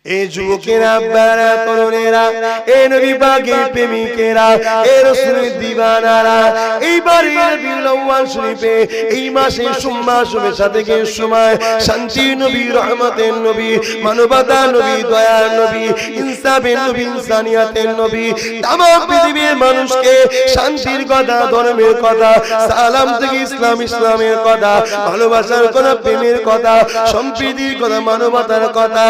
এই যুবকেরা, আব্বারা, তরুণেরা, এই নবী পাকের প্রেমিকেরা, এই রাসূলের দিওয়ানারা, এইবার রবিউল আউয়াল শরীফে এই মাসে সোমবার শুভেচ্ছা থেকে সময় শান্তি নবী, রহমতের নবী, মানবতার নবী, দয়ার নবী, ইনসাফের নবী, ইনসানিয়াতের নবী, तमाम পৃথিবীর মানুষকে শান্তির কথা, ধর্মের কথা, সালাম থেকে ইসলাম, ইসলামের কথা, ভালোবাসার কথা, প্রেমের কথা, সম্প্রীতির কথা, মানবতার কথা,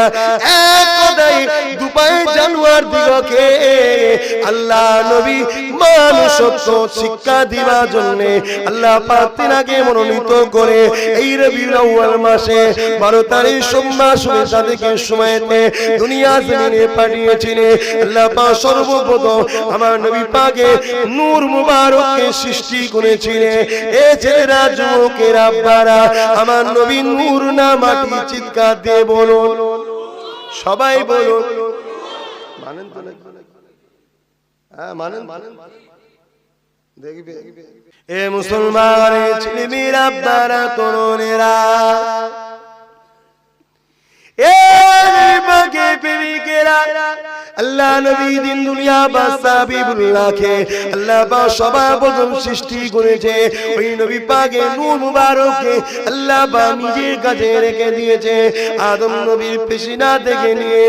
কথাই দুপায়ে জানোয়ার দিগকে আল্লাহ নবী মানুষত্ব শিক্ষা দিবার জন্য আল্লাহ পাক তিনাকে মনোনীত করে এই রবিউল আউয়াল মাসে 12 তারিখ সোমবার শুভেচ্ছা থেকে সময়তে দুনিয়া জমিনে পাঠিয়েছিলেন। আল্লাহ পাক সর্বপ্রথম আমার নবী পাকে নূর মুবারককে সৃষ্টি করেছিলেন। এ ছেলেরা, যুবকেরা, আব্বারা, আমার নবী নূর না মাটি, চিৎকার দিয়ে বলুন, সবাই বলুন, মানেন তো নাকি? হ্যাঁ মানেন, দেখবে এ মুসলমানের ছেলেমেয়েরা, আব্বারা, তরুণেরা, এ নবীকে প্রেমিকেরা, আল্লাহ নবী দিন দুনিয়া বাদশা হাবিবুল্লাহকে আল্লাহ পাক সবার প্রথম সৃষ্টি করেছে। ওই নবী পাকের নূর মুবারককে আল্লাহ পাক নিজের কাছে রেখে দিয়েছে। আদম নবীর পেশিনা থেকে নিয়ে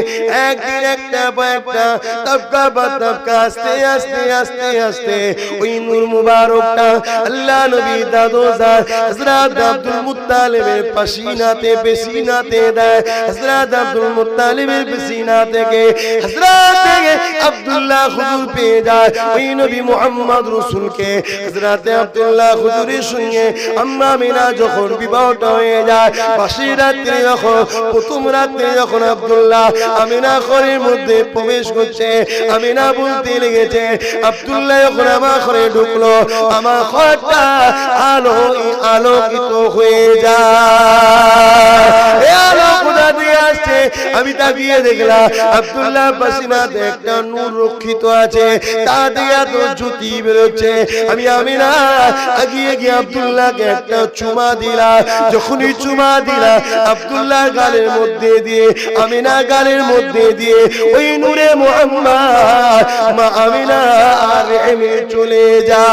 একদিন একটা পর একটা তবকা বা তবকা আস্তে আস্তে আস্তে আস্তে ওই নূর মুবারকটা আল্লাহ নবী দাদোজান হযরত আব্দুল মুত্তালিবের পেশিনাতে দেয়। হযরত আব্দুল মুত্তালিবের পেশিনা থেকে হযরত আব্দুল্লাহ হুজুর পেয়ে যায় ওই নবী মুহাম্মদ রাসূলকে। হযরত আব্দুল্লাহ হুজুরের সঙ্গে আম্মা আমিনা যখন বিবাহটা হয়ে যায়, পাশের রাতে যখন প্রথম রাতে যখন আব্দুল্লাহ আমিনা ঘরের মধ্যে প্রবেশ করছে, আমিনা বলতে লেগেছে, আব্দুল্লাহ যখন আমার ঘরে ঢুকলো, আমার ঘরটা আলোকিত হয়ে যায়। আলো কোথা থেকে আসছে? আমি তাকিয়ে দেখলাম আব্দুল্লাহ পাসিনাতে একটা নূর রক্ষিত আছে, তা দিয়ে তো জ্যোতি বেরোচ্ছে। আমি আমিনা আগিয়ে গিয়ে আব্দুল্লাহকে একটা চুমা দিলাম। যখনই চুমা দিলাম, আব্দুল্লাহ গালের মধ্যে দিয়ে, আমিনা গালের মধ্যে দিয়ে ওই নূরে মুহাম্মদ মা আমিনা আর এমে চলে যায়।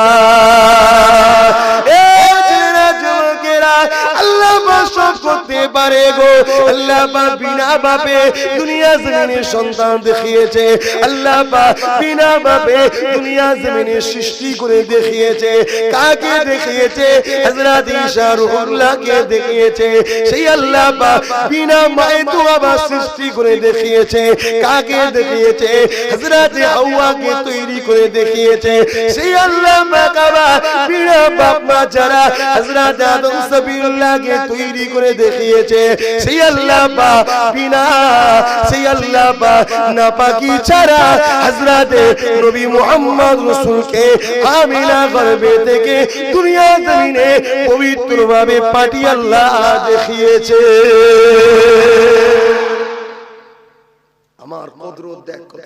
আল্লাহ সব করতে পারে গো। আল্লাহ পাক বিনা বাপে দুনিয়া জমিনে সন্তান দেখিয়েছে। আল্লাহ পাক বিনা বাপে দুনিয়া জমিনে সৃষ্টি করে দেখিয়েছে। কাকে দেখিয়েছে? হযরত ঈসা রূহুল্লাহকে দেখিয়েছে। সেই আল্লাহ পাক বিনা মায়ে তো আবার সৃষ্টি করে দেখিয়েছে। কাকে দেখিয়েছে? হযরত হাওয়াকে তৈরি করে দেখিয়েছে। সেই আল্লাহ পাক আবার বিনা বাপ মা ছাড়া হযরত আদম সবিউল্লাহকে তৈরি করে দেখিয়েছে। সেই আল্লাহ পাক বিনা, সেই আল্লাহ পাক নাপাকি ছাড়া হযরত নবী মুহাম্মদ রাসূলকে আমিনা গর্ভে থেকে দুনিয়া জমিনে পবিত্রভাবে পাঠিয়ে আল্লাহ দেখিয়েছে। আমার কুদরত দেখ কত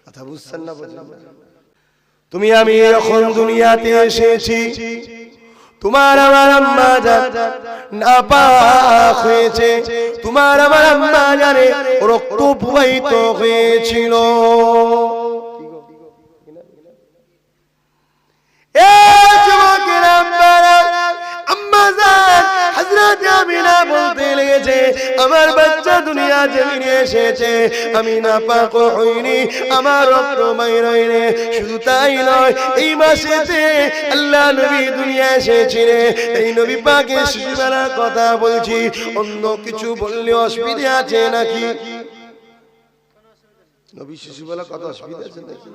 কথা বুঝছেন না? তুমি আমি এখন দুনিয়াতে এসেছি, তোমার আমার আম্মা জান নাপাক হয়েছে, তোমার আমার আম্মা জানে রক্ত প্রবাহিত হয়েছিল। এ যুবকেরা, আম্মা জান হযরত আমিনা বলতে লেগেছে, আমার বাচ্চা দুনিয়া জমিনে এসেছে, আমি নাপাক হইনি, আমার রক্ত বাইর হয়নি। শুধু তাই নয়, এই মাসেতে আল্লাহ নবী দুনিয়া এসেছিলেন। এই নবী পাকের শিশুবেলার কথা বলছি, অন্য কিছু বললে অসুবিধা আছে নাকি? নবী শিশুবেলার কথা অসুবিধা আছে নাকি?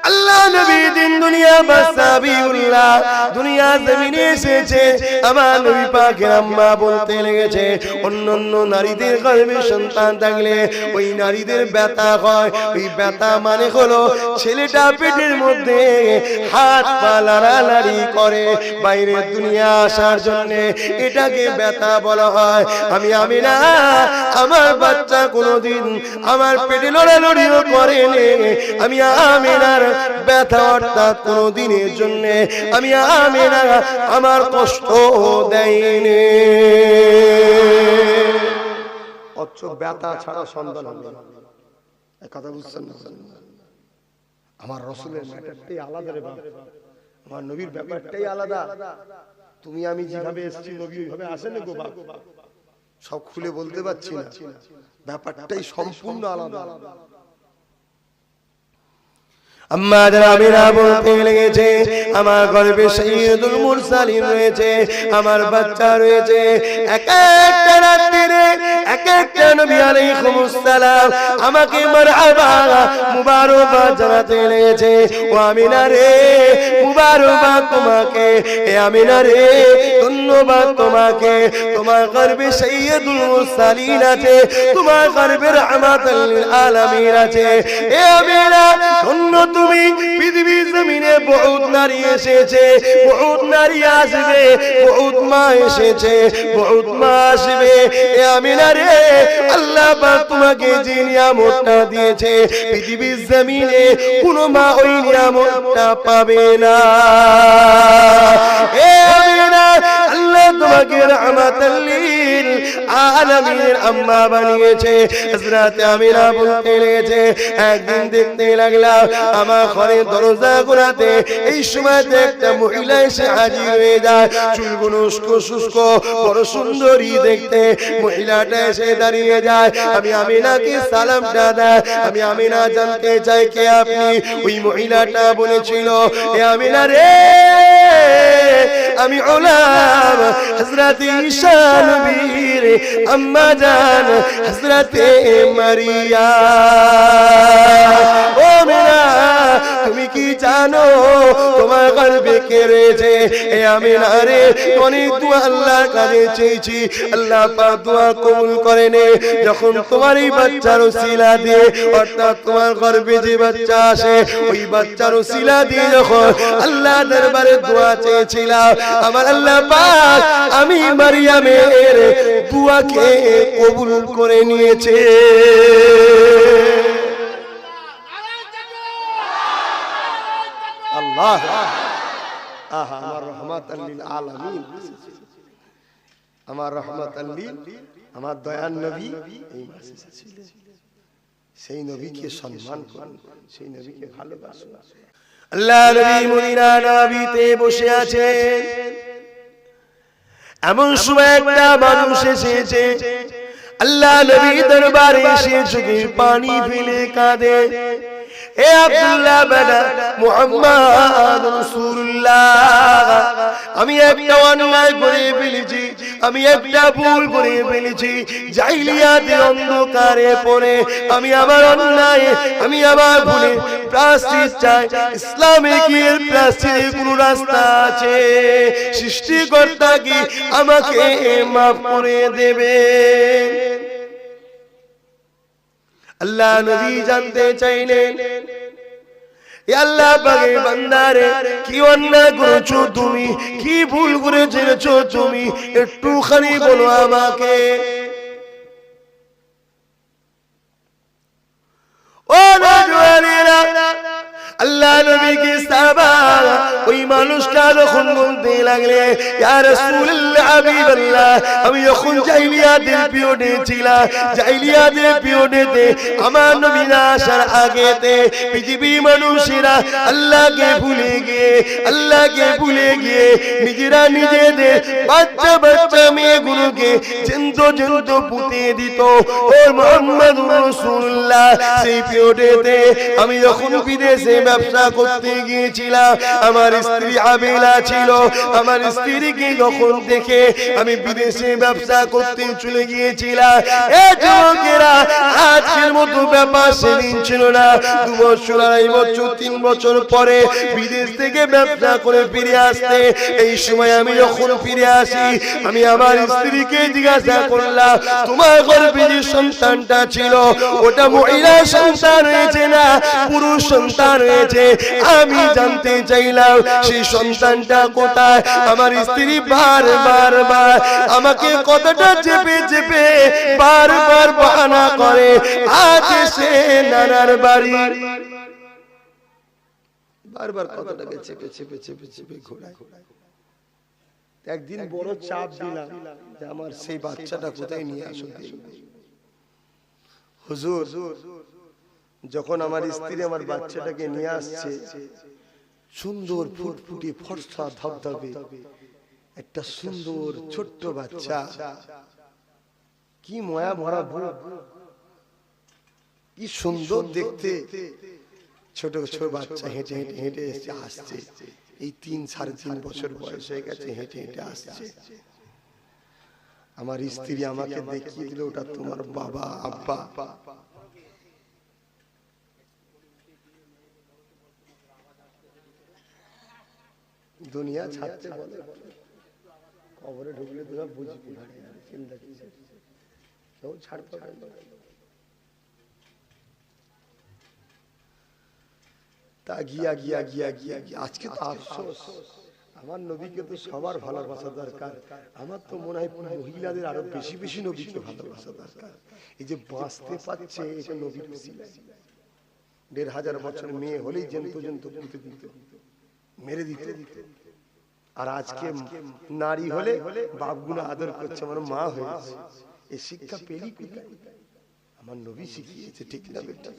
আল্লাহ নবী দিন দুনিয়া বাদশা হাবিবুল্লাহ দুনিয়া জমিনে এসেছে। আমার নবী পাকের আম্মা বলতে লেগেছে, অন্যান্য নারীদের গর্ভে সন্তান থাকলে ওই নারীদের ব্যথা হয়। ওই ব্যথা মানে হলো ছেলেটা পেটের মধ্যে হাত পা লাড়ালাড়ি করে বাইরের দুনিয়া আসার জন্য, এটাকে ব্যথা বলা হয়। আমি আমিনা আমার বাচ্চা কোনোদিন আমার পেটে লড়ালড়িও করেনি। আমি আমিনার ব্যথা অর্থাৎ কোনদিনের জন্য আমি আমিনা আমার কষ্ট দেয়নি। কচ্ছপ ব্যথা ছাড়া সন্তান হবে না। কথা বুঝছেন না? আমার রাসূলের ম্যাটারটাই আলাদা রে বাবা, আমার নবীর ব্যাপারটাই আলাদা। তুমি আমি যেভাবে এসেছি নবী ওইভাবে আসেন না গো বাবা, সব খুলে বলতে পারছি না, ব্যাপারটাই সম্পূর্ণ আলাদা। আম্মা জানাবিরা বলতে লেগেছে আমার গর্ভে সাইয়্যিদুল মুরসালিন রয়েছে, আমার বাচ্চা রয়েছে। এক একটা রাত্রিরে এক একটা নবী আলাইহিস সালাম আমাকে মারহাবা মুবারকবাদ জানাতে লেগেছে। ও আমিনা রে মুবারকবাদ তোমাকে, এ আমিনা রে ধন্যবাদ তোমাকে, তোমার গর্ভে সাইয়্যিদুল মুরসালিন আছে, তোমার গর্ভে রাহমাতুল লিল আলামিন আছে। এ আমিনা ধন্য তুমি। পৃথিবীর জমিনে বহুত নারী এসেছে, বহুত নারী আসবে, বহুত মা এসেছে, বহুত মা আসবে। এ আমিনা রে আল্লাহ পাক তোমাকে যে নিয়ামতটা দিয়েছে পৃথিবীর জমিনে কোনো মা ওই নিয়ামতটা পাবে না। এ আমিনা আল্লাহ তোমাকে রাহমাতুল লিল আলামিনের আম্মা বানিয়েছে। হযরত আমিনা বলতে লেগেছে একদিন দেখতে লাগলাম আমার ঘরে দরজা গোড়াতে এই সময়তে একটা মহিলা এসে হাজির হয়ে যায়, চুলগুলো উস্কো শুষ্ক, বড় সুন্দরী দেখতে। মহিলাটা এসে দাঁড়িয়ে যায়, আমি আমিনাকে সালামটা দেয়। আমি আমিনা জানতে চাই কে আপনি? ওই মহিলাটা বলেছিল, এ আমিনা রে আমি গোলাম হযরত ঈসা নবীর আম্মা জান হযরত মারিয়া। ও আমিনা তুমি কি জানো তোমার গর্ভে কে রয়েছে? এ আমিনা রে অনেক দোয়া আল্লাহর কাছে চেয়েছি, আল্লাহ পাক দোয়া কবুল করেনি। যখন তোমার এই বাচ্চার ওসিলা দিয়ে, অর্থাৎ তোমার গর্ভে যে বাচ্চা আসে ওই বাচ্চার ওসিলা দিয়ে যখন আল্লাহ দরবারে দোয়া চেয়েছিলাম, আমার আল্লাহ পাক আমি মারিয়ামের দোয়াকে কবুল করে নিয়েছে। আল্লাহ আহা আমার রহমাতুল লিল আলামিন, আমার রহমাতুল লিল, আমার দয়ার নবী এই মাসে ছিলেন। সেই নবীকে সম্মান করুন, সেই নবীকে ভালোবাসুন। আল্লাহ নবী মদিনা নবীতে বসে আছেন, এমন সময় একটা মানুষ এসেছে। আল্লাহ নবী দরবারে এসে চোখের পানি ফেলে কাঁদে, এ আব্দুল্লাহ বেটা মুহাম্মদ রাসূলুল্লাহ, আমি একটা অন্যায় করে ফেলেছি, আমি একটা ভুল করে ফেলেছি। জাহিলিয়াতের অন্ধকারে পড়ে আমি আমার অন্যায়, আমি আমার ভুলে প্রায়শ্চিত চাই। ইসলামে কি এর প্রায়শ্চিতের কোন রাস্তা আছে? সৃষ্টিকর্তা কি আমাকে মাফ করে দেবে? আল্লাহ নবী জানতে চাইলেন, এ আল্লাহ পাকের বান্দারে কি অন্যায় করেছো তুমি, কি ভুল করেছো তুমি, একটুখানি বলো আমাকে। ও নওজওয়ানেরা, আল্লাহ নবীকে সাহাবা ওই মানুষটা যখন বলতে লাগলে, ইয়া রাসূলুল্লাহ হাবিবাল্লাহ, আমি যখন জাহিলিয়াতের পিরিয়ডে ছিলাম, জাহিলিয়াতের পিরিয়ডেতে আমার নবী না আসার আগেতে পৃথিবীর মানুষেরা আল্লাহকে ভুলে গিয়ে, আল্লাহকে ভুলে গিয়ে নিজেরা নিজেদের বাচ্চা বাচ্চা মেয়েগুলোকে জ্যান্ত জ্যান্ত পুঁতে দিত। ও মুহাম্মদুর রাসূলুল্লাহ, সেই পিরিয়ডেতে আমি যখন বিদেশে ব্যবসা করতে গিয়েছিলাম, আমার স্ত্রী আবেলা ছিল। আমার স্ত্রীকে যখন দেখে আমি বিদেশে ব্যবসা করতে চলে গিয়েছিলাম। এই যুবকেরা, আজকের মতো ব্যাপার সেদিন ছিল না। 2 বছর, 2.5 বছর, 3 বছর পরে বিদেশ থেকে ব্যবসা করে ফিরে আসতে, এই সময় আমি যখন ফিরে আসি, আমি আমার স্ত্রীকে জিজ্ঞাসা করলাম, তোমার গর্ভে যে সন্তানটা ছিল ওটা মহিলা সন্তান হয়েছে না পুরুষ সন্তান হয়েছে? আমি জানতে চাইলাম সেই সন্তানটা কোথায়। আমার স্ত্রী বারবার আমাকে কতটা চেপে চেপে বারবার বাহানা করে, আজ সে নানার বাড়ি। বারবার কতটাকে চেপে চেপে চেপে চেপে ঘোরায়। একদিন বড় চাপ দিলাম যে আমার সেই বাচ্চাটা কোথায় নিয়ে আসো। হুজুর যখন আমার স্ত্রী আমার বাচ্চাটাকে নিয়ে আসছে, সুন্দর ফুটফুটে ফর্সা ধবধবে একটা সুন্দর ছোট্ট বাচ্চা, কি মায়া ভরা বুক, কি সুন্দর দেখতে। ছোট ছোট বাচ্চা হেঁটে হেঁটে হেঁটে এসে আসছে, এই 3-3.5 বছর বয়স হয়ে গেছে, হেঁটে হেঁটে আসছে। আমার স্ত্রী আমাকে দেখিয়ে দিল, ওটা তোমার বাবা আব্বা। দুনিয়া ছাড়তে বলে, কবরে ঢুকলে তোরা বুঝবি, চিন্তা কেউ ছাড় পাবে না। তা গিয়া গিয়া গিয়া গিয়া গিয়া আজকে তো আফসোস, আমার নবীকে তো সবার ভালোবাসা দরকার। আমার তো মনে হয় মহিলাদের আরো বেশি বেশি নবীকে ভালোবাসা দরকার। এই যে বাঁচতে পারছে এটা নবীর উসিলা। 1500 বছর মেয়ে হলেই জন্তু জন্তু পুঁতে দিত, মেরে দিতে দিতে। আর আজকে নারী হলে বাপগুলো আদর করছে, আমার মা হয়েছে। এই শিক্ষা পেলি কোথায়? আমার নবী শিখিয়েছে, ঠিক না বেটা?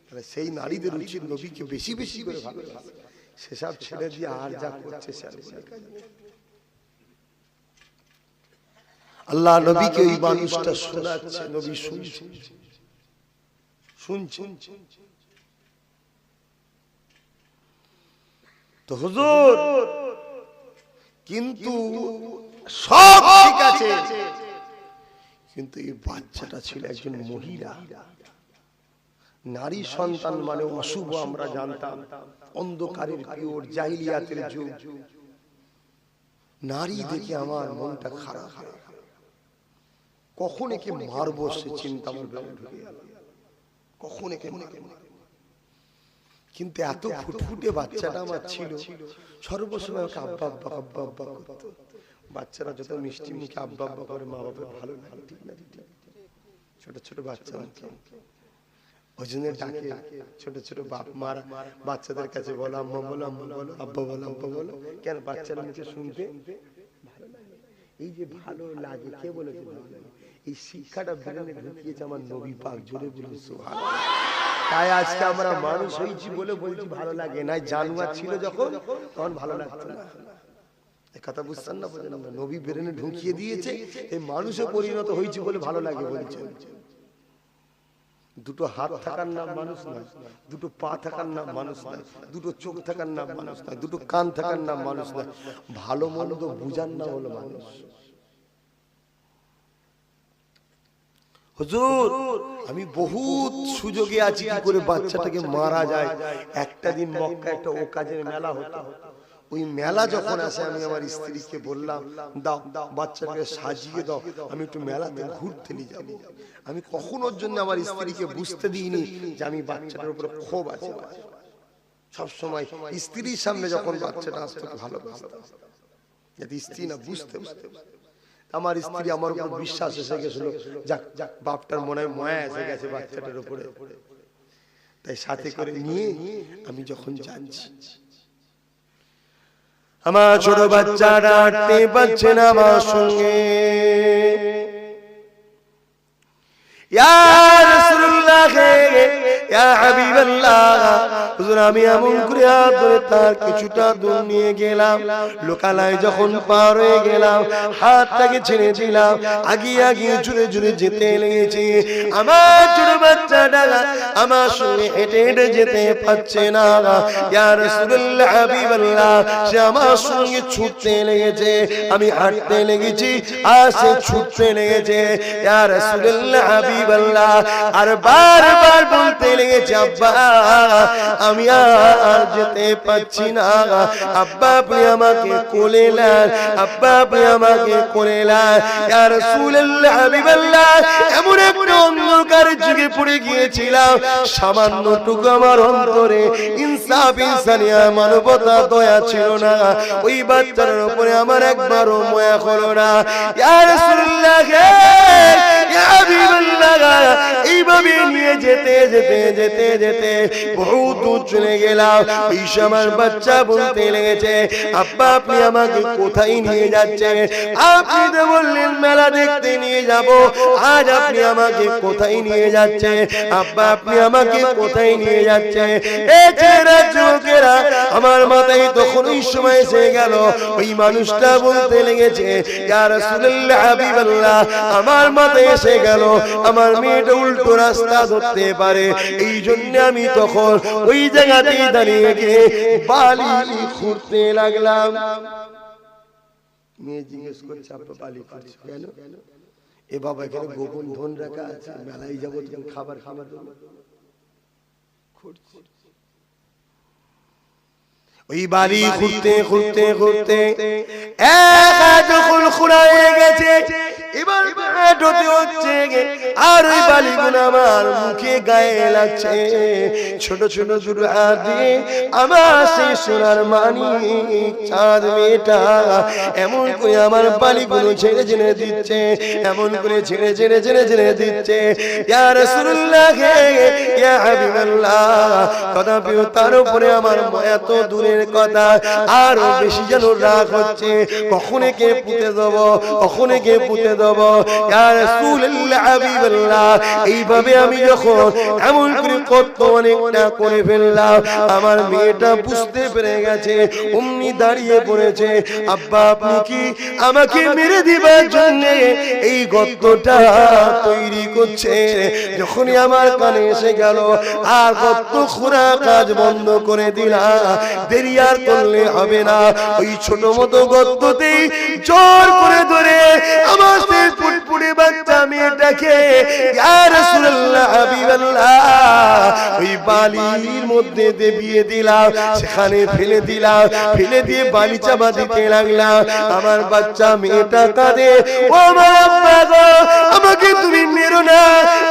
তাহলে সেই নারীদের উচিত নবীকে বেশি বেশি করে ভালোবাসা। সেসব ছেড়ে দিয়ে আর যা করছে আল্লাহ নবীকে ওই মানুষটা শোনাচ্ছে, নবী শুনছে শুনছে। তো হুজুর কিন্তু সব ঠিক আছে, কিন্তু এই বাচ্চাটা ছিল একজন মহিলা। নারী সন্তান মানে অশুভ আমরা জানতাম, অন্ধকারের পিওর জাহিলিয়াতের যুগ। নারী দেখে আমার মনটা খারাপ, কখন একে মারবো সে চিন্তা আমার ঢুকে গেল, কখন একে মারবো। কিন্তু এত ফুটফুটে বাচ্চাটা আমার ছিল, সর্বসময় ওকে আব্বা আব্বা আব্বা আব্বা করতো। বাচ্চারা যত মিষ্টি মুখে আব্বা আব্বা করে মা বাবা ভালো লাগে, ঠিক না? ছোট ছোট বাচ্চা ওই জন্য ডাকে ছোট ছোট বাপ মারা বাচ্চাদের কাছে বলো আম্মা বলো আম্মা বলো আব্বা বলো আব্বা বলো। কেন? বাচ্চারা মুখে শুনতে ভালো লাগে। এই যে ভালো লাগে, কে বলেছে ভালো লাগে? এই শিক্ষাটা ব্রেনে ঢুকিয়েছে আমার নবী পাক, জোরে বলুন সুবহানাল্লাহ। তাই আজকে আমরা মানুষ হয়েছি বলে বলছি ভালো লাগে, না জানোয়ার ছিল যখন তখন ভালো লাগতো না। এই কথা বুঝছেন না? বলেন আমরা নবী ব্রেনে ঢুকিয়ে দিয়েছে, এই মানুষে পরিণত হয়েছে বলে ভালো লাগে বলছেন। দুটো হাত থাকার নাম মানুষ নয়, দুটো পা থাকার নাম মানুষ নয়, দুটো চোখ থাকার নাম মানুষ নয়, দুটো কান থাকার নাম মানুষ নয়, ভালো মন্দ বুঝার নাম হলো মানুষ। হুজুর আমি বহুত সুযোগে আছি কি করে বাচ্চাটাকে মারা যায়। একটা দিন মক্কা একটা ওকাজের মেলা হতো, ওই মেলা যখন আসে আমি আমার স্ত্রীকে বললাম দাও বাচ্চাটাকে সাজিয়ে দাও, আমি একটু মেলাতে ঘুরতে নিয়ে যাবো। আমি কখনোর জন্য আমার স্ত্রীকে বুঝতে দিইনি যে আমি বাচ্চাটার উপরে ক্ষোভ আছে। সবসময় স্ত্রীর সামনে যখন বাচ্চাটা আসতো ভালোবাসতাম, যাতে স্ত্রী না বুঝতে পারে। আমার স্ত্রী আমার উপর বিশ্বাস এসে গেছিল, যাক যাক বাপটার মনে মায়া এসে গেছে বাচ্চাটার উপরে। তাই সাথে করে নিয়ে আমি যখন যাচ্ছি, আমার ছোট বাচ্চাটা হাঁটতে পারছে না আমার সঙ্গে। ইয়া রাসূলুল্লাহ, ইয়া হাবিবাল্লাহ, হুজুর আমি এমন করে হাত ধরে তার কিছুটা দূর নিয়ে গেলাম। লোকালয় যখন পার হয়ে গেলাম, হাতটাকে ছেড়ে দিলাম, আগিয়ে আগিয়ে জুড়ে জুড়ে যেতে লেগেছি। আমার ছোট বাচ্চাটা আমার সঙ্গে হেঁটে হেঁটে যেতে পারছে না। ইয়া রাসূলুল্লাহ হাবিবাল্লাহ, সে আমার সঙ্গে ছুটতে লেগেছে, আমি হাঁটতে লেগেছি আর সে ছুটতে লেগেছে। ইয়া রাসূলুল্লাহ হাবিবাল্লাহ, আর বারবার বলতে লেগেছে আব্বা আমি আর যেতে পারছি না, আব্বা আপনি আমাকে কোলে নেন, আব্বা আপনি আমাকে কোলে নেন। ইয়া রাসূলুল্লাহ হাবিবাল্লাহ, এমন একটা অন্ধকারের যুগে পড়ে গিয়েছিলাম, সামান্যটুকু আমার অন্তরে ইনসাফ ইনসানিয়া মানবতা দয়া ছিল না। ওই বাচ্চার উপরে আমার একবারও মায়া হলো না। ইয়া রাসূলুল্লাহ, ইয়া হাবিবাল্লাহ, এই এইভাবে নিয়ে যেতে যেতে যেতে যেতে বহু দূর চলে গেলাম। এই আমার বাচ্চা বলতে লেগেছে, আব্বা আপনি আমাকে কোথায় নিয়ে যাচ্ছেন? আপনি তো বললেন মেলা দেখতে নিয়ে যাব, আজ আপনি আমাকে কোথায় নিয়ে যাচ্ছেন? আব্বা আপনি আমাকে কোথায় নিয়ে যাচ্ছেন? এই ছেলেরা যুবকেরা আমার মাথায় তখন ওই সময় এসে গেল, ওই মানুষটা বলতে লেগেছে, ইয়া রাসূলুল্লাহ হাবিবাল্লাহ, আমার মাথায় এসে গেল আমার মেয়েটা উল্টো রাস্তা ধরতে পারে, এই জন্য আমি তখন ওই জায়গাতেই দাঁড়িয়ে গিয়ে বালি খুঁড়তে লাগলাম। মেয়ে জিজ্ঞেস করছে, আব্বা বালি খুঁড়ছো কেন? এ বাবা এখানে গোপন ধন রাখা আছে, মেলায় যাবো তুমি খাবার খাবার খুঁড়ছি। ওই বালি খুঁড়তে খুঁড়তে খুঁড়তে যখন খোঁড়া হয়ে গেছে, এবার পেটতে হচ্ছে, আর ওই বালিগুলো আমার মুখে গায়ে লাগছে। ছোট ছোট দুটো হাত দিয়ে আমার সেই সোনার মানিক চাঁদ মেয়েটা এমন করে আমার বালিগুলো ছেড়ে ছেড়ে দিচ্ছে, এমন করে ছেড়ে ছেড়ে ছেড়ে ছেড়ে দিচ্ছে। ইয়া রাসূলুল্লাহ, ইয়া হাবিবাল্লাহ, তথাপি তার উপরে আমার এত দূরের কথা আরো বেশি যেন রাগ হচ্ছে, কখন একে পুঁতে দেব, কখন একে পুঁতে দেব। ইয়া রাসূলুল্লাহ হাবিবাল্লাহ, এইভাবে আমি যখন এমন করে কত অনেকটা করে ফেললাম, আমার মেয়েটা বুঝতে পেরে গেছে, অমনি দাঁড়িয়ে পড়েছে। আব্বা আপনি কি আমাকে মেরে দিবার জন্য এই গর্তটা তৈরি করছে? যখনই আমার কানে এসে গেল, আর গর্ত খোঁড়া কাজ বন্ধ করে দিলাম, দেরি আর করলে হবে না। ওই ছোট মতো গর্ততেই জোর করে ধরে আমার সেই ফুটফুটে বাচ্চা মেয়েটাকে ইয়া রাসূলুল্লাহ হাবিবাল্লাহ ওই বালির মধ্যে দেবিয়ে দিলাম, সেখানে ফেলে দিলাম, ফেলে দিয়ে বালি চাপা দিতে লাগলাম। আমার বাচ্চা মেয়েটা কাঁদে, ও আমার আব্বা গো, আমাকে তুমি মেরো না,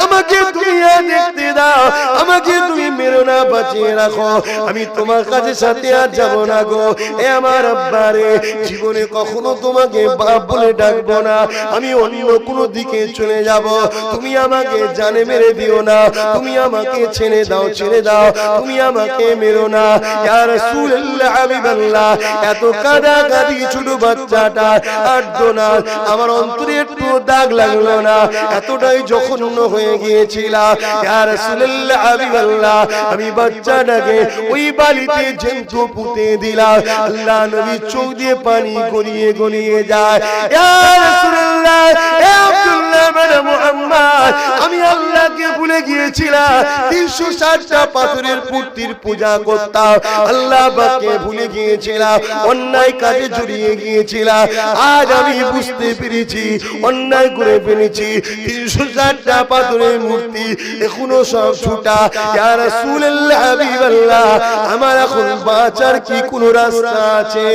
আমাকে তুমি দেখতে দাও, আমাকে তুমি মেরো না, বাঁচিয়ে রাখো, আমি তোমার কাছে সাথে আর যাব না গো। এ আমার আব্বা রে, জীবনে কখনো তোমাকে বাপ বলে ডাকবো না, আমি অন্য কোনো দিকে চলে যাব, তুমি আমাকে জানে মেরে দিও না, তুমি আমাকে ছেড়ে দাও, ছেড়ে দাও, তুমি আমাকে মেরো না। ইয়া রাসূলুল্লাহ হাবিবাল্লাহ, এত কাঁদাকাঁদি ছোট বাচ্চাটা আর্তনাদ আমার অন্তরে একটু দাগ লাগলো না, এতটাই জঘন্য হয়ে গিয়েছিলাম। ইয়া রাসূলুল্লাহ হাবিবাল্লাহ, আমি বাচ্চাটাকে ওই বালিতে জ্যান্ত পুঁতে দিলাম। আল্লাহ নবী চোখ দিয়ে পানি গড়িয়ে গড়িয়ে যায়। ইয়া রাসূলুল্লাহ, এ আব্দুল্লাহ ইবনে মুহাম্মদ, আমি আল্লাহকে ভুলে গিয়েছিলাম, 360টা পাথরের মূর্তির পূজা করতাম, আল্লাহ পাককে ভুলে গিয়েছিলাম, অন্যায় কাজে জড়িয়ে গিয়েছিলাম। আজ আমি বুঝতে পেরেছি অন্যায় করে ফেলেছি, 360টা পাথরের মূর্তি এখনো সব ছুটা। ইয়া রাসূলুল্লাহ হাবিবাল্লাহ, আমার এখন বাঁচার কি কোনো রাস্তা আছে?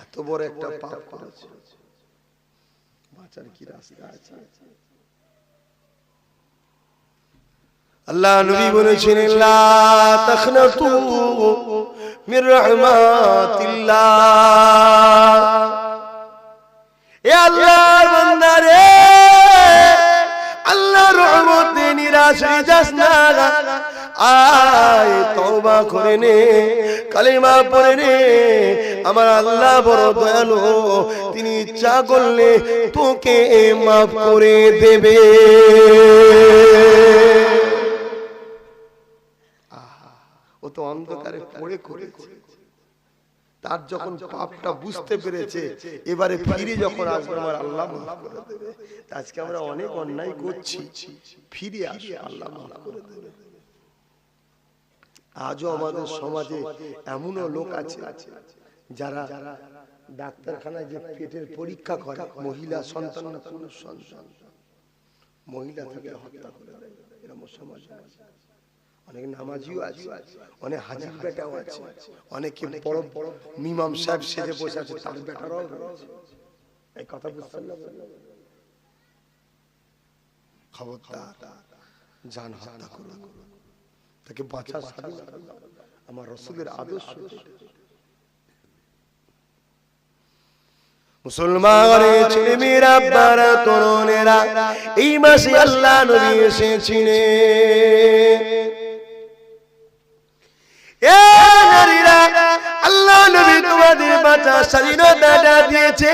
এত বড় একটা পাপ করেছে, বাঁচার কি রাস্তা আছে? আল্লাহ নবী বলেছেন, লা তাখনাতু মির রাহমাতিল্লাহ, এ আল্লাহর বান্দা রে, আল্লাহর রহমতে নিরাশ হয়ে যাস না, আয় তওবা করে নে, কালিমা পড়ে নে, আমার আল্লাহ বড় দয়ালু, তিনি ইচ্ছা করলে তোকে মাফ করে দেবে। ও তো অন্ধকারে পড়ে করেছে, তার যখন পাপটা বুঝতে পেরেছে, এবারে ফিরে যখন আসবে আমার আল্লাহ মাফ করে দেবে। আজকে আমরা অনেক অন্যায় করছি, ফিরে আসবে আল্লাহ মাফ করে দেবে। আজও আমাদের সমাজে এমনও লোক আছে যারা ডাক্তারখানায় যে পেটের পরীক্ষা করে, মহিলা সন্তান না পুরুষ সন্তান, মহিলা থেকে হত্যা করে দেয়, এরকম সমাজ আছে। অনেক নামাজিও আছে, অনেক হাজির বেটাও আছে, অনেকে বড় বড় ইমাম সাহেব সেজে বসে আছে, তার বেটারাও রয়েছে। এই কথা বুঝছেন না? খবরদার, জান হত্যা করুন, তাকে বাঁচার স্বাধীনতা আমার রাসূলের আদর্শ। মুসলমানের ছেলেমেয়েরা বারা তরুণেরা এই মাসে আল্লাহ নবী এসেছিলেন। এ নারীরা, আল্লাহ নবী তোমাদের বাঁচার স্বাধীনতাটা দিয়েছে।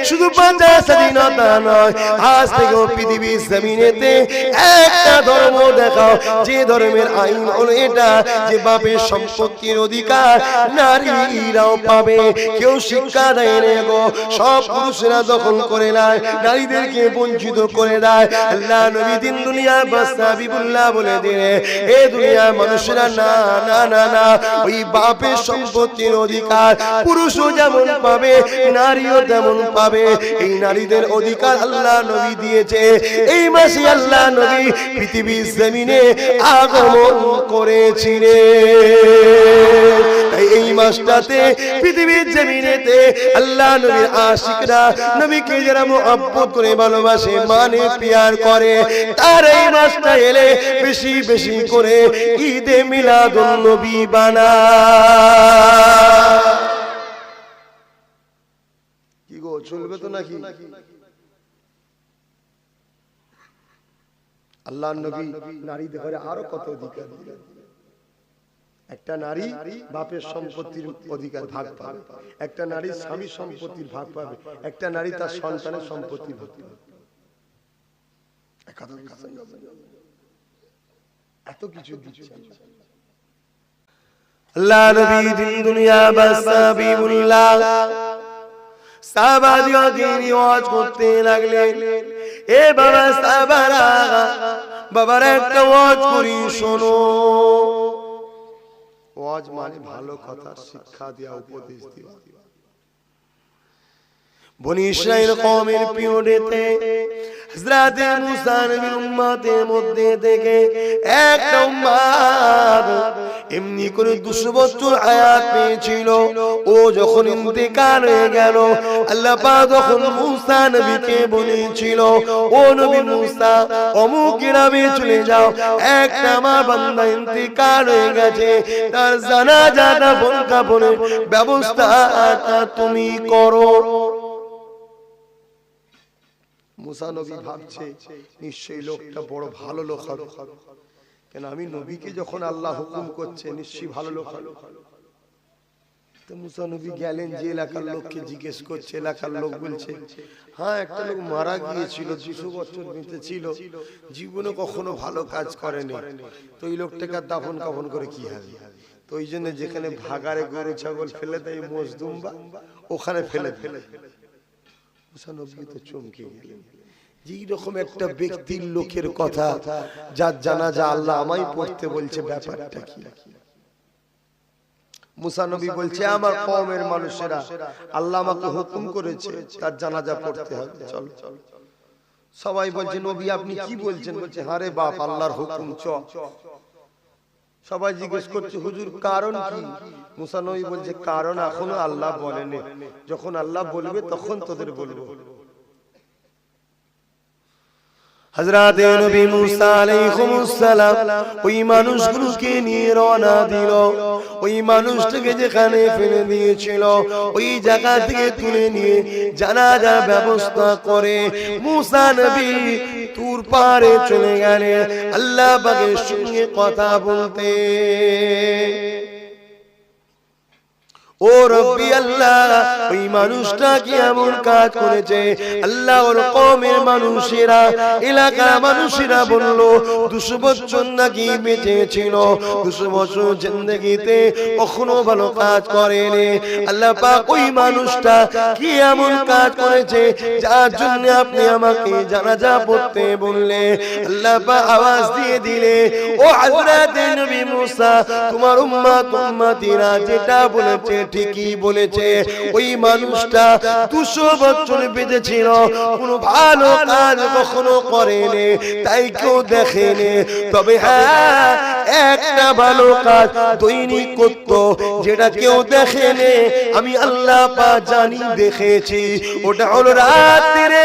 শুধু বাঁচার স্বাধীনতা নয়, আজ থেকে পৃথিবীর জমিনেতে একটা ধর্ম দেখাও যে ধর্মের আইন হলো এটা, যে বাপের সম্পত্তির অধিকার নারীরাও পাবে। কেউ শিক্ষা দেয় না গো, সব পুরুষরা দখল করে নেয়, নারীদেরকে বঞ্চিত করে দেয়। আল্লাহ নবী দিন দুনিয়া বাদশা হাবিবুল্লাহ বলে দিলে, এ দুনিয়ার মানুষেরা না না না না, ওই বাপের সম্পত্তির অধিকার পুরুষও যেমন পাবে নারীও তেমন পাবে। এই নারীদের অধিকার আল্লাহ নবী দিয়েছে। এই মাসে আল্লাহ নবী পৃথিবীর জমিনে আগমন করেছিলেন। তাই এই মাসটাতে পৃথিবীর জমিনেতে আল্লাহ নবীর আশিকরা, নবীকে যারা মুহাব্বত করে ভালোবাসে, মানে প্যার করে, তার এই মাসটা এলে বেশি বেশি করে ঈদে মিলাদুন নবী বানায়। কি গো, চলবে তো নাকি? আল্লাহ নবী নারীদের ঘরে আরো কত অধিকার দিলেন। একটা নারী বাপের সম্পত্তির অধিকার ভাগ পাবে, একটা নারী স্বামীর সম্পত্তির ভাগ পাবে, একটা নারী তার সন্তানের সম্পত্তির ভাগ পাবে। এত কিছু দিচ্ছে আল্লাহ নবী দিন দুনিয়া বাদশা হাবিবুল্লাহ। সাহাবাদিগণকে নিওয়াজ করতে লাগলেন, এ বাবা সাহাবারা, বাবার একটা ওয়াজ করি শোনো। ওয়াজ মানে ভালো কথা শিক্ষা দেওয়া, উপদেশ দেওয়া। বনি ইসরাইল কওমের পিরিয়ডেতে হযরত মুসা নবীর উম্মতের মধ্যে থেকে একটা উম্মত এমনি করে 200 বছর হায়াত পেয়েছিল। ও যখন ইন্তেকাল হয়ে গেল, আল্লাহ পাক যখন মুসা নবীকে বলেছিল, ও নবী মুসা, অমুক গ্রামে চলে যাও, একটা আমার বান্দা ইন্তেকাল হয়ে গেছে, তার জানাজাটা কাফনের ব্যবস্থা তুমি করো। মুসা নবী ভাবছে নিশ্চয়ই লোকটা বড় ভালো লোক হবে, কেন আমি নবীকে যখন আল্লাহ হুকুম করছে নিশ্চয়ই ভালো লোক হবে। তো মুসা নবী গেলেন, যে এলাকার লোককে জিজ্ঞেস করছে, এলাকার লোক বলছে, হ্যাঁ একটা লোক মারা গিয়েছিল, 200 বছর বেঁচে ছিল, জীবনে কখনো ভালো কাজ করেনি, তো এই লোকটাকে দাফন কাফন করে কি হবে? তো ওই জন্য যেখানে ভাগাড়ে গরু ছাগল ফেলে দেয় মজদুম্বা, ওখানে ফেলে ফেলে। মুসা নবী তো চমকে গেলেন, যেই রকম একটা ব্যক্তির লোকের কথা, যার জানাজা আল্লাহ আমায় পড়তে বলছে, ব্যাপারটা কি? মুসা নবী বলছে, আমার কওমের মানুষেরা, আল্লাহ আমাকে হুকুম করেছে তার জানাজা পড়তে হবে, চলো। সবাই বলছে, নবী আপনি কি বলছেন? বলছে, হারে বাপ, আল্লাহর হুকুম, চল। সবাই জিজ্ঞেস করছে, হুজুর কারণ কি? মুসা নবী বলছে, কারণ এখনো আল্লাহ বলেনি, যখন আল্লাহ বলবে তখন তোদের বলবো। হযরত নবী মুসা আলাইহিস সালাম ওই মানুষগুলোকে নিয়ে রওনা দিল। ওই মানুষটাকে যেখানে ফেলে দিয়েছিল ওই জায়গা থেকে তুলে নিয়ে জানাজার ব্যবস্থা করে মুসা নবী তুর পারে চলে গেলেন আল্লাহ পাকের সঙ্গে কথা বলতে। ও রব্বি আল্লাহ, ওই মানুষটা কি এমন কাজ করেছে? আল্লাহ ওর কওমের মানুষেরা, এলাকার মানুষেরা বলল 200 বছর নাকি বেঁচে ছিল, 200 বছর জিন্দেগিতে কখনো ভালো কাজ করেনি। আল্লাহ পাক ওই মানুষটা কি এমন কাজ করেছে যার জন্য আপনি আমাকে জানাজা পড়তে বললে? আল্লাহ পাক আওয়াজ দিয়ে দিলে, ও হযরত নবী মুসা, তোমার উম্মতিরা যেটা বলেছে ঠিকই বলেছে। ওই মানুষটা 200 বছর বেঁচে ছিল, কোনো ভালো কাজ কখনো করেনি, তাই কেউ দেখেনি। তবে হ্যাঁ, একটা ভালো কাজ দৈনিক করত, যেটা কেউ দেখেনি, আমি আল্লাহ পাক জানি, দেখেছি। ওটা হলো রাত্রে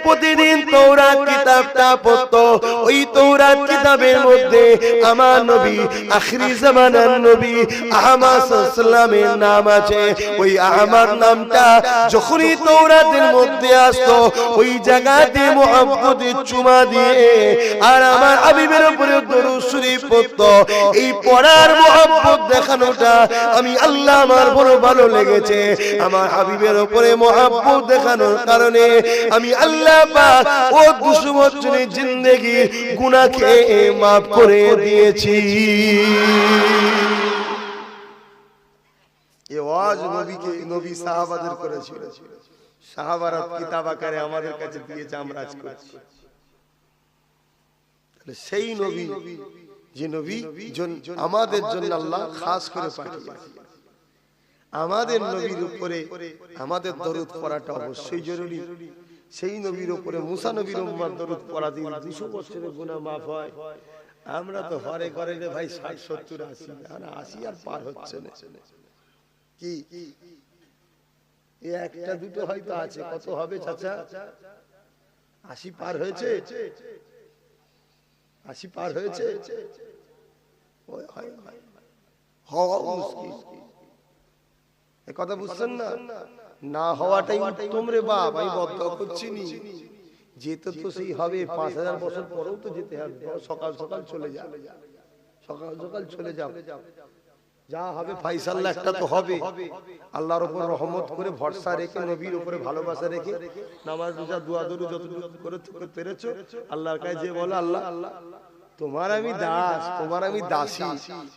প্রতিদিন তাওরাত কিতাবটা পড়তো। ওই তাওরাত কিতাবের মধ্যে আমার নবী আখিরি জামানার নবী আহমদ সাল্লাল্লাহু নাম আছে। ওই আহমদ নামটা যখনই তাওরাতের মধ্যে আসতো ওই জায়গাতে মুহাব্বতের চুমা দিয়ে আর আমার হাবিবের উপরে দরুদ শরীফ পড়তো। এই পড়ার মুহাব্বত দেখানোটা আমি আল্লাহ আমার বড় ভালো লেগেছে। আমার হাবিবের উপরে মুহাব্বত দেখানোর কারণে আমি আল্লাহ পাক ও 200 বছরের জিন্দেগি গুনাহকে maaf করে দিয়েছি। এই ওয়াজ নবীকে নবী সাহাবাদের করেছিল, সাহাবারা কিতাব আকারে আমাদের কাছে দিয়েছে, আমরা আজ করছি। তাহলে সেই নবী যে নবী আমাদের জন্য আল্লাহ খাস করে পাঠিয়েছে, আমাদের নবীর উপরে আমাদের দরুদ পড়াটা অবশ্যই জরুরি। সেই নবীর উপরে মুসা নবীর উম্মত দরুদ পড়া দিন 200 বছরের গুনাহ maaf হয়। আমরা তো হরে করে রে ভাই 60 70 80 আর 80 আর পার হচ্ছে না। কি এই একটা দুটো হয়তো আছে, কত হবে চাচা? 80 পার হয়েছে, 80 পার হয়েছে। ওই হওয়া মুশকিল, এই কথা বুঝছেন না? না হওয়াটাই উত্তম রে বাপ। আমি বদদোয়া করছি নি, যেতে তো সেই হবে 5000 বছর পরেও তো যেতে হবে। সকাল সকাল চলে যা, সকাল সকাল চলে যাও, যা হবে ফাইসাল্লা একটা তো হবে। আল্লাহর উপর রহমত করে ভরসা রেখে নবীর উপরে ভালোবাসা রেখে নামাজ রোজা দোয়া দরুদ যতটুকু করে পেরেছো আল্লাহর কাছে যে বলো আল্লাহ তোমার আমি দাস, তোমার আমি দাসী,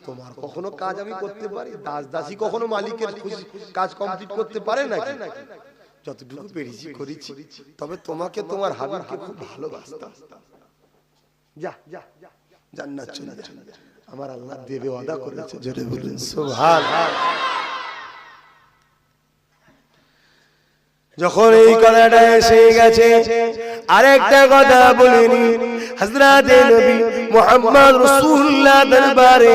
তোমার কখনো কাজ আমি করতে পারি? দাস দাসী কখনো মালিকের কাজ কমপ্লিট করতে পারে নাকি? যতটুকু পেরেছি করেছি, তবে তোমাকে তোমার হাবিবকে খুব ভালোবাসতাম। যা জান্নাত চলে যা, আমার আল্লাহ দেবে ওয়াদা করেছে। জোরে বলুন সুবহানাল্লাহ। যখন এই কথাটা এসে গেছে আরেকটা কথা বলিনি, হযরতে নবী মুহাম্মদ রাসূলুল্লাহ দরবারে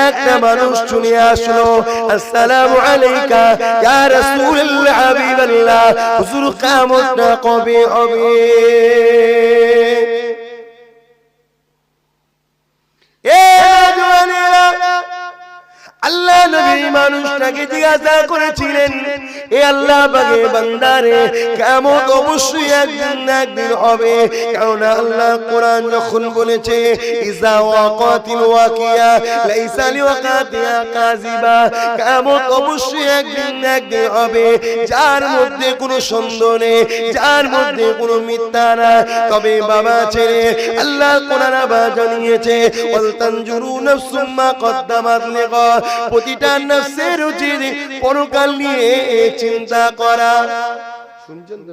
একটা মানুষ শুনে আসলো, আসসালামু আলাইকা ইয়া রাসূলুল্লাহ হাবিবাল্লাহ, হুজুর কিয়ামতটা কবে হবে? আল্লাহ নবী মানুষটাকে জিজ্ঞাসা করেছিলেন, এ আল্লাহ পাকের বান্দারে কিয়ামত অবশ্যই একদিন হবে। কারণ আল্লাহ কোরআন যখন বলেছে ইজা ওয়াকাতিল ওয়াকিয়া লাইসা লিওয়াকাতিহা কাযিবা, কিয়ামত অবশ্যই একদিন হবে যার মধ্যে কোনো সন্দেহ নেই, যার মধ্যে কোনো মিথ্যা না। তবে বাবা ছেলে আল্লাহ কোরআন আবার জানিয়েছে ওয়াল তানজুরু নাফসুম মা কদ্দামাত লিগা, প্রতিটা নফসের উচিত পরকাল নিয়ে চিন্তা করা। শুনছেন তো?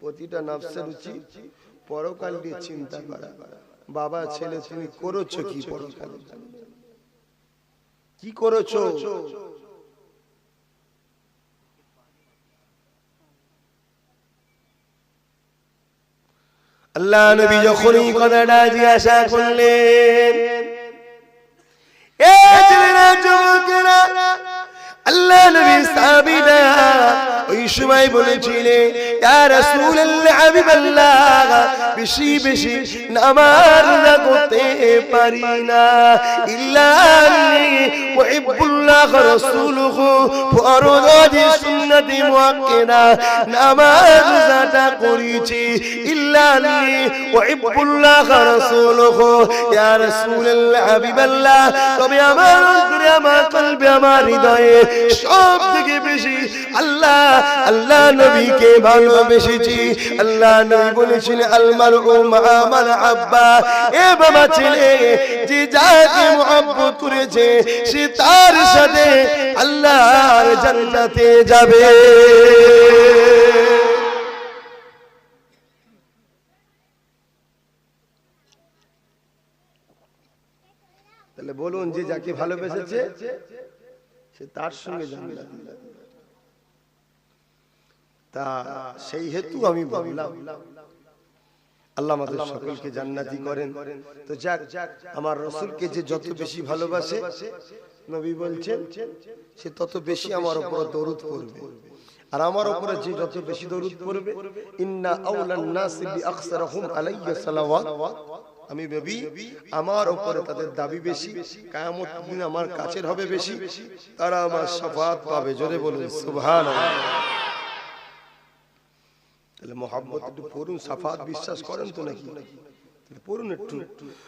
প্রতিটা নফসের উচিত পরকাল নিয়ে চিন্তা করা। বাবা ছেলে তুমি করেছো কি? পরকাল কি করেছো? আল্লাহ নবী যখন এই কথাটা জিজ্ঞাসা করলেন, এ ছেলেরা যুবকেরা, আল্লাহ নবী সাহাবীরা ওই সময় বলেছিলেন ইয়া রাসূলুল্লাহ হাবিবাল্লাহ, বেশি বেশি নামাজ না করতে পারি না, ইল্লা উহিব্বুল্লাহ ওয়া রাসূলুহু ফরজ সুন্নতি মুআক্কাদা, নামাজ রোজাটা করেছি ইল্লা উহিব্বুল্লাহ ওয়া রাসূলুহু, ইয়া রাসূলুল্লাহ হাবিবাল্লাহ, তবে আমার অন্তরে, আমার কলবে, আমার হৃদয়ে সব থেকে বেশি আল্লাহ নবীকে ভালোবেসেছি। আল্লাহ নবী বলেছিলেন আল মারউ মা মান আব্বা, এ বাবা ছেলে যে যাকে মুহাব্বত করেছে সে তার সাথে আল্লাহর জান্নাতে যাবে। তাহলে বলুন, যে যাকে ভালোবেসেছে সে তার সঙ্গে জান্নাত। তা সেই হেতু আমি বললাম আল্লাহ আমাদের সকলকে জান্নাতি করেন। তো যাক, আমার রাসূলকে যে যত বেশি ভালোবাসে নবী বলছেন সে তত বেশি আমার উপর দরুদ পড়বে। আর আমার উপরে যে যত বেশি দরুদ পড়বে, ইন্না আউলান নাসি বিআকসারহুম আলাইয়া সালাওয়াত, আমি নবী আমার উপরে তাদের দাবি বেশি, কিয়ামত দিন আমার কাছের হবে বেশি, তারা আমার শাফাআত পাবে। জোরে বলুন সুবহানাল্লাহ। তাহলে মোহাম্মদ একটু পড়ুন, শাফাআত বিশ্বাস করেন তো নাকি? তাহলে পড়ুন একটু।